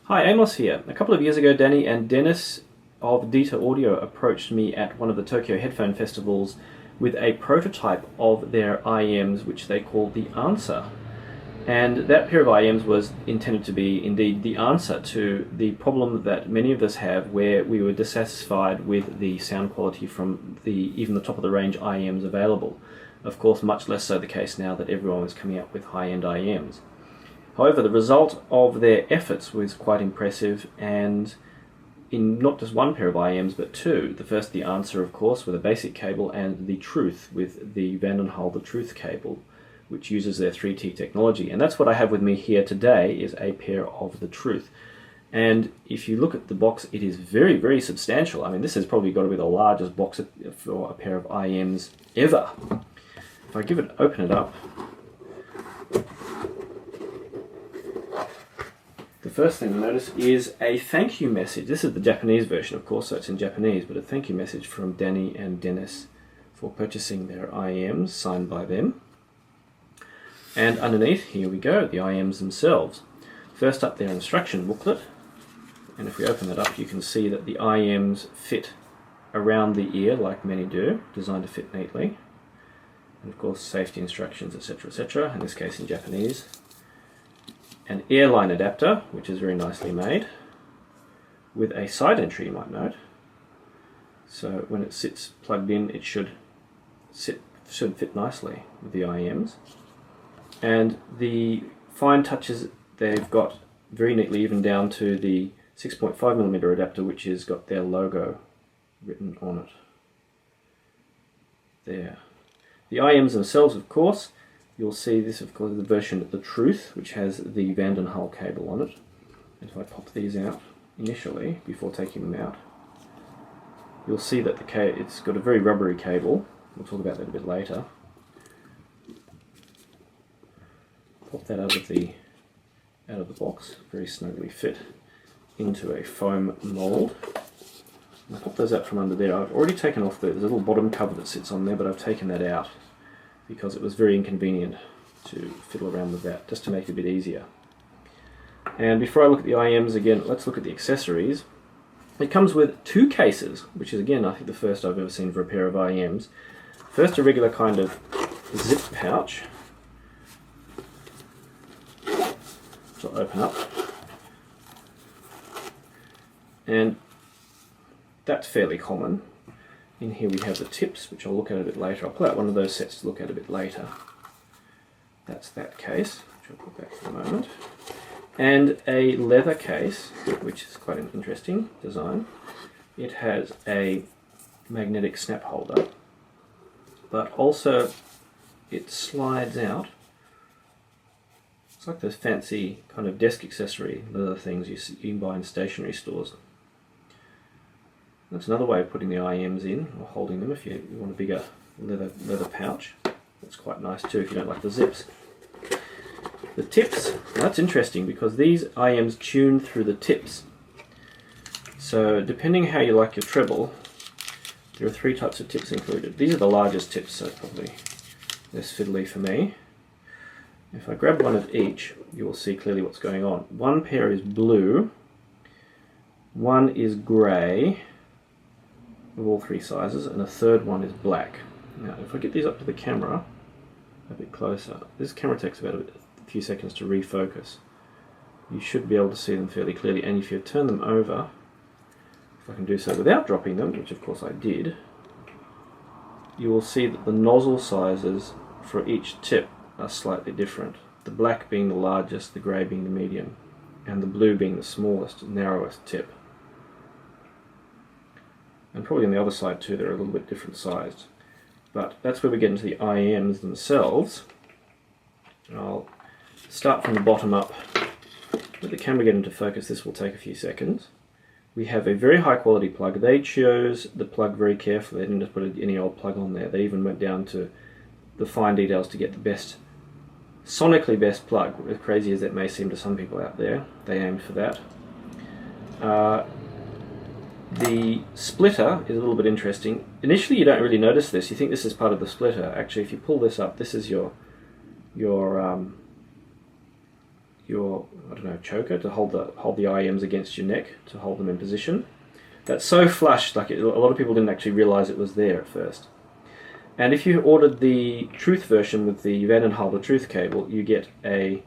Hi, Amos here. A couple of years ago, Danny and Dennis of DITA Audio approached me at one of the Tokyo headphone festivals with a prototype of their IEMs, which they called the answer. And that pair of IEMs was intended to be indeed the answer to the problem that many of us have, where we were dissatisfied with the sound quality from even the top of the range IEMs available. Of course, much less so the case now that everyone was coming up with high-end IEMs. However, the result of their efforts was quite impressive, and in not just one pair of IEMs but two. The first, the answer, of course, with a basic cable, and the truth with the Vandenhall the Truth cable, which uses their 3T technology. And that's what I have with me here today, is a pair of the Truth. And if you look at the box, it is very, very substantial. I mean, this has probably got to be the largest box for a pair of IEMs ever. If I open it up, the first thing to notice is a thank you message. This is the Japanese version, of course, so it's in Japanese, but a thank you message from Danny and Dennis for purchasing their IEMs, signed by them. And underneath, here we go, the IEMs themselves. First up, their instruction booklet. And if we open that up, you can see that the IEMs fit around the ear, like many do, designed to fit neatly. And of course, safety instructions, etc., in this case in Japanese. An airline adapter, which is very nicely made, with a side entry, you might note. So when it sits plugged in, it should fit nicely with the IEMs. And the fine touches they've got very neatly, even down to the 6.5mm adapter, which has got their logo written on it. There. The IEMs themselves, of course, you'll see this, of course, the version of the Truth, which has the Vandenhall cable on it. And if I pop these out initially, before taking them out, you'll see that it's got a very rubbery cable. We'll talk about that a bit later. Pop that out of the box, very snugly fit into a foam mould. I'll pop those out from under there. I've already taken off there's a little bottom cover that sits on there, but I've taken that out because it was very inconvenient to fiddle around with that, just to make it a bit easier. And before I look at the IEMs again, let's look at the accessories. It comes with two cases, which is again I think the first I've ever seen for a pair of IEMs. First, a regular kind of zip pouch, which I'll open up, and that's fairly common. In here we have the tips, which I'll look at a bit later. I'll pull out one of those sets to look at a bit later. That's that case, which I'll put back for a moment. And a leather case, which is quite an interesting design. It has a magnetic snap holder, but also it slides out. It's like those fancy kind of desk accessory leather things you can buy in stationery stores. That's another way of putting the IEMs in, or holding them if you want a bigger leather pouch. That's quite nice too if you don't like the zips. The tips, that's interesting because these IEMs tune through the tips. So depending how you like your treble, there are three types of tips included. These are the largest tips, so probably less fiddly for me. If I grab one of each, you will see clearly what's going on. One pair is blue, one is grey, of all three sizes, and a third one is black. Now if I get these up to the camera a bit closer, this camera takes about a few seconds to refocus. You should be able to see them fairly clearly, and if you turn them over, if I can do so without dropping them, which of course I did, you will see that the nozzle sizes for each tip are slightly different. The black being the largest, the grey being the medium, and the blue being the smallest, narrowest tip. And probably on the other side too, they're a little bit different sized. But that's where we get into the IEMs themselves. I'll start from the bottom up. Let the camera get into focus, this will take a few seconds. We have a very high quality plug. They chose the plug very carefully. They didn't just put any old plug on there. They even went down to the fine details to get the best, sonically best plug. As crazy as that may seem to some people out there, they aimed for that. The splitter is a little bit interesting. Initially you don't really notice this. You think this is part of the splitter. Actually, if you pull this up, this is your your, I don't know, choker to hold the IEMs against your neck to hold them in position. That's so flush, like a lot of people didn't actually realize it was there at first. And if you ordered the Truth version with the Van den Hulde Truth cable, you get a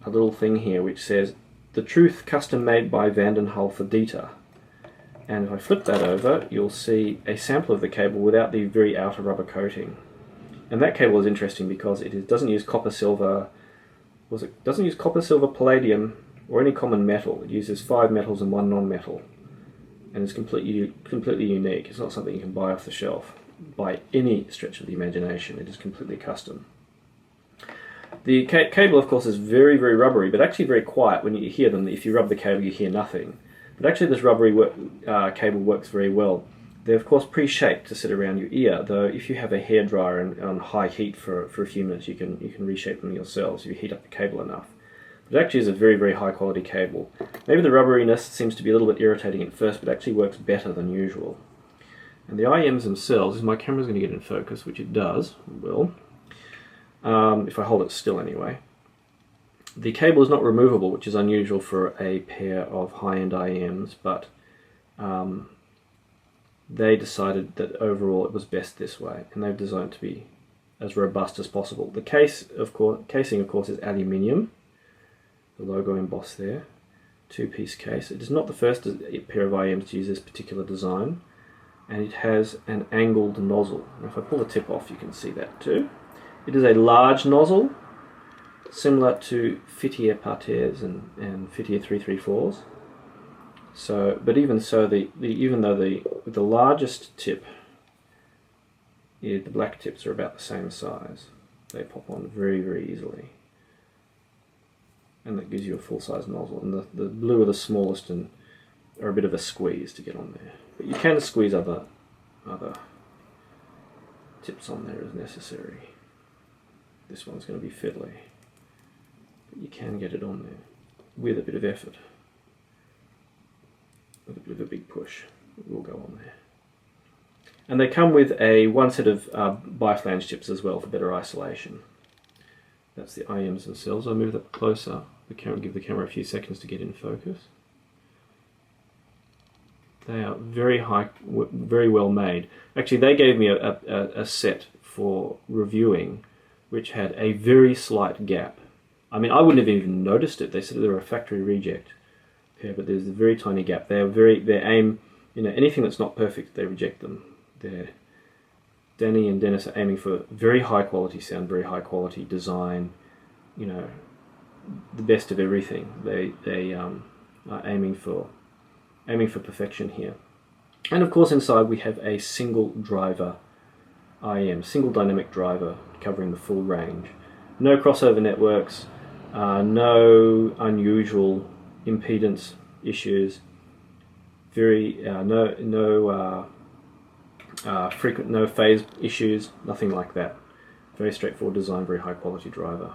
little thing here which says the Truth custom made by Van den Hulde for DITA. And if I flip that over, you'll see a sample of the cable without the very outer rubber coating. And that cable is interesting because it doesn't use copper, silver, doesn't use copper, silver, palladium, or any common metal. It uses 5 metals and 1 non-metal. And it's completely unique. It's not something you can buy off the shelf by any stretch of the imagination. It is completely custom. The cable, of course, is very, very rubbery, but actually very quiet. When you hear them, if you rub the cable, you hear nothing. But actually this rubbery cable works very well. They're of course pre-shaped to sit around your ear, though if you have a hairdryer on high heat for a few minutes, you can reshape them yourselves if you heat up the cable enough. But it actually is a very, very high quality cable. Maybe the rubberiness seems to be a little bit irritating at first, but actually works better than usual. And the IEMs themselves, if my camera's going to get in focus, which it does, it will, if I hold it still anyway. The cable is not removable, which is unusual for a pair of high-end IEMs, but they decided that overall it was best this way, and they've designed it to be as robust as possible. The casing, of course, is aluminium. The logo embossed there. 2-piece case. It is not the first pair of IEMs to use this particular design, and it has an angled nozzle. Now, if I pull the tip off, you can see that too. It is a large nozzle, similar to Fittier Parterres and Fittier 334s. So, but even so, even though the largest tip, the black tips are about the same size, they pop on very, very easily, and that gives you a full-size nozzle. And the blue are the smallest and are a bit of a squeeze to get on there, but you can squeeze other tips on there as necessary. This one's going to be fiddly, but you can get it on there with a bit of effort. With a bit of a big push, it will go on there. And they come with one set of biflange tips as well for better isolation. That's the IEMs themselves. I'll move that closer. Give the camera a few seconds to get in focus. They are very well made. Actually, they gave me a set for reviewing, which had a very slight gap. I mean, I wouldn't have even noticed it. They said they were a factory reject. Yeah, but there's a very tiny gap. They aim, anything that's not perfect, they reject them. Danny and Dennis are aiming for very high quality sound, very high quality design, the best of everything. They are aiming for perfection here. And of course inside we have a single driver IEM, single dynamic driver covering the full range. No crossover networks, no unusual impedance issues, no phase issues, nothing like that. Very straightforward design, very high quality driver.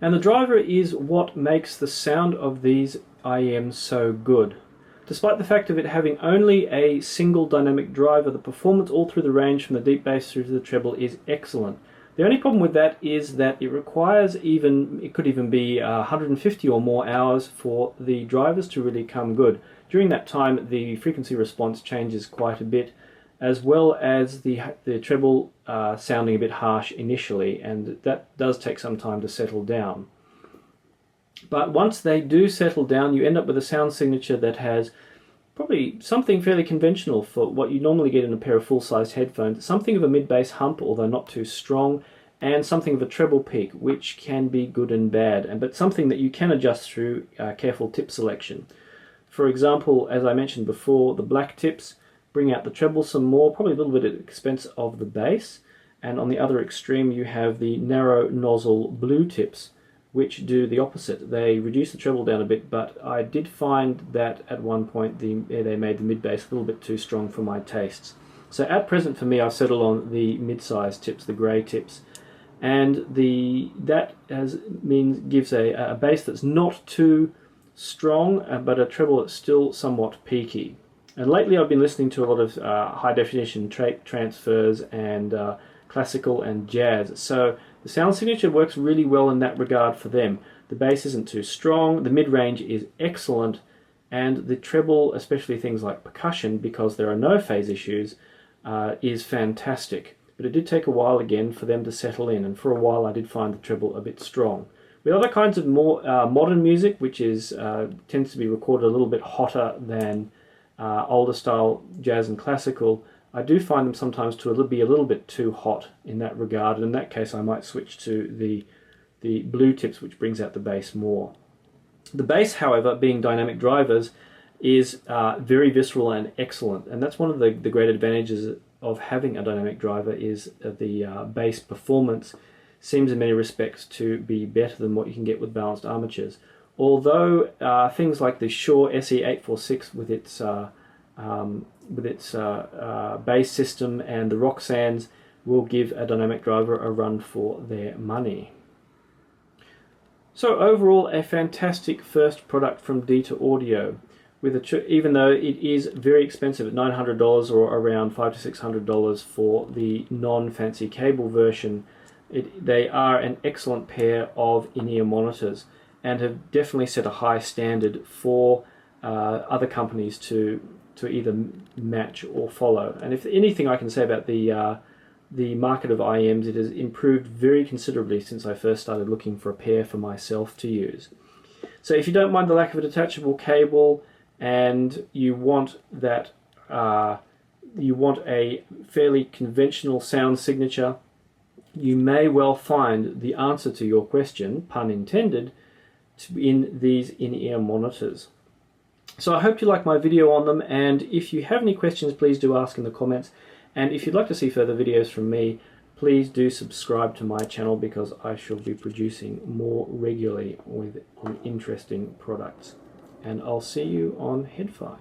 And the driver is what makes the sound of these IEMs so good. Despite the fact of it having only a single dynamic driver, the performance all through the range from the deep bass through to the treble is excellent. The only problem with that is that it requires it could even be 150 or more hours for the drivers to really come good. During that time, the frequency response changes quite a bit, as well as the treble sounding a bit harsh initially, and that does take some time to settle down. But once they do settle down, you end up with a sound signature that has probably something fairly conventional for what you normally get in a pair of full-sized headphones. Something of a mid-bass hump, although not too strong, and something of a treble peak, which can be good and bad, but something that you can adjust through careful tip selection. For example, as I mentioned before, the black tips bring out the treble some more, probably a little bit at the expense of the bass, and on the other extreme you have the narrow nozzle blue tips, which do the opposite. They reduce the treble down a bit, but I did find that at one point they made the mid-bass a little bit too strong for my tastes. So at present for me I've settled on the mid-sized tips, the grey tips, and that gives a bass that's not too strong, but a treble that's still somewhat peaky. And lately I've been listening to a lot of high-definition transfers and classical and jazz, so the sound signature works really well in that regard for them. The bass isn't too strong, the mid-range is excellent, and the treble, especially things like percussion, because there are no phase issues, is fantastic. But it did take a while again for them to settle in, and for a while I did find the treble a bit strong. With other kinds of more modern music, which is tends to be recorded a little bit hotter than older style jazz and classical, I do find them sometimes to be a little bit too hot in that regard, and in that case I might switch to the blue tips, which brings out the bass more. The bass, however, being dynamic drivers, is very visceral and excellent, and that's one of the great advantages of having a dynamic driver, is the bass performance seems in many respects to be better than what you can get with balanced armatures. Although things like the Shure SE846 with its bass system and the Roxannes will give a dynamic driver a run for their money. So overall, a fantastic first product from DITA Audio, even though it is very expensive at $900 or around $500 to $600 for the non-fancy cable version. They are an excellent pair of in-ear monitors and have definitely set a high standard for other companies to either match or follow. And if anything I can say about the market of IEMs, it has improved very considerably since I first started looking for a pair for myself to use. So if you don't mind the lack of a detachable cable and you want that, you want a fairly conventional sound signature, you may well find the answer to your question, pun intended, in these in-ear monitors. So I hope you like my video on them, and if you have any questions, please do ask in the comments. And if you'd like to see further videos from me, please do subscribe to my channel, because I shall be producing more regularly on interesting products. And I'll see you on Head-Fi.